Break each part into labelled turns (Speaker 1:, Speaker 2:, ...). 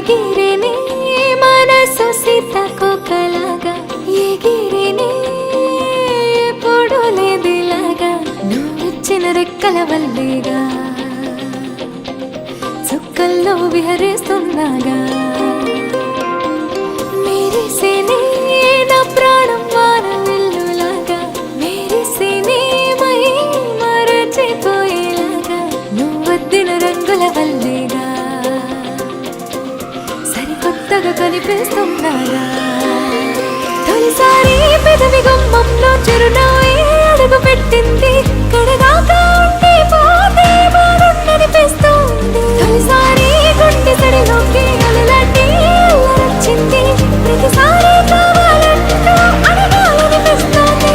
Speaker 1: ఎగిరిని మనసు సీతకొకలాగా ఎగిరిని ఎప్పుడు లేదిలాగా నువ్విచ్చిన రెక్కల వల్లేగా చుక్కల్లో విహరిస్తున్నాగా మెరిసేనే నా ప్రాణం వాన వెల్లులాగా మెరిసేనే మై మరచిపోయేలాగా నువ్వొద్దిన రంగుల వల్లేగా సరికొత్తగా కనిపిస్తున్నాగా తొలిసారి పెదవి గుమ్మంలో చిరునవ్వే అడుగు పెట్టింది కడగాక ఉంటే పోతే బాగుండనిపిస్తుంది తొలిసారి గుండె సడిలోకి అలలాంటి అల్లరొచ్చింది ప్రతిసారి కావాలంటూ అడగాలనిపిస్తుంది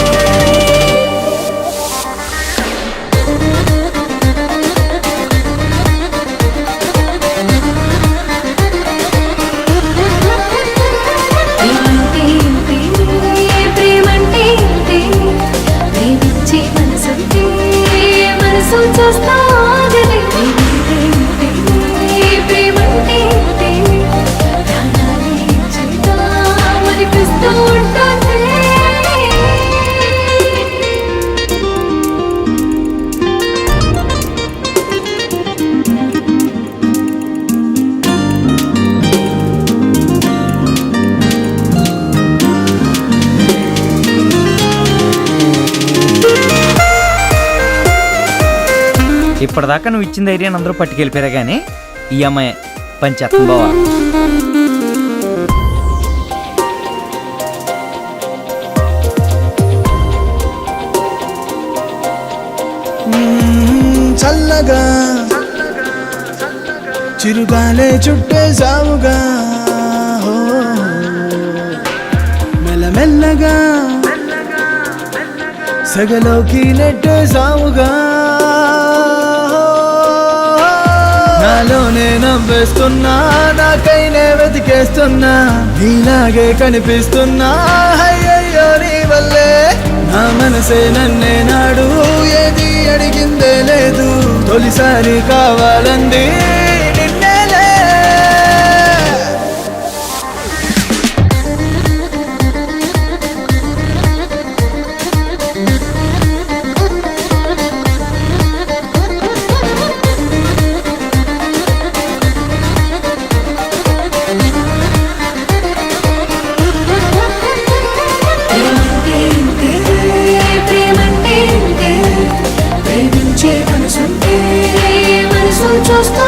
Speaker 2: ఇప్పటిదాకా నువ్వు ఇచ్చిన ధైర్యాన్ని అందరూ పట్టుకెళ్ళిపోయారా కానీ ఈ అమ్మాయి పంచేత్తం బావా.
Speaker 3: చల్లగా చిరుగాలే చుట్టేసావుగా మెల్లమెల్లగా సగలోకి నెట్టేసావుగా నాలోనే నవ్వేస్తున్నా నాకైనే వెతికేస్తున్నా నీలాగే కనిపిస్తున్నా అయ్యయ్యో నీ వల్లే నా మనసే నన్నే నాడు ఏది అడిగిందే లేదు తొలిసారి కావాలంది నిన్నేలే
Speaker 1: చూస్తా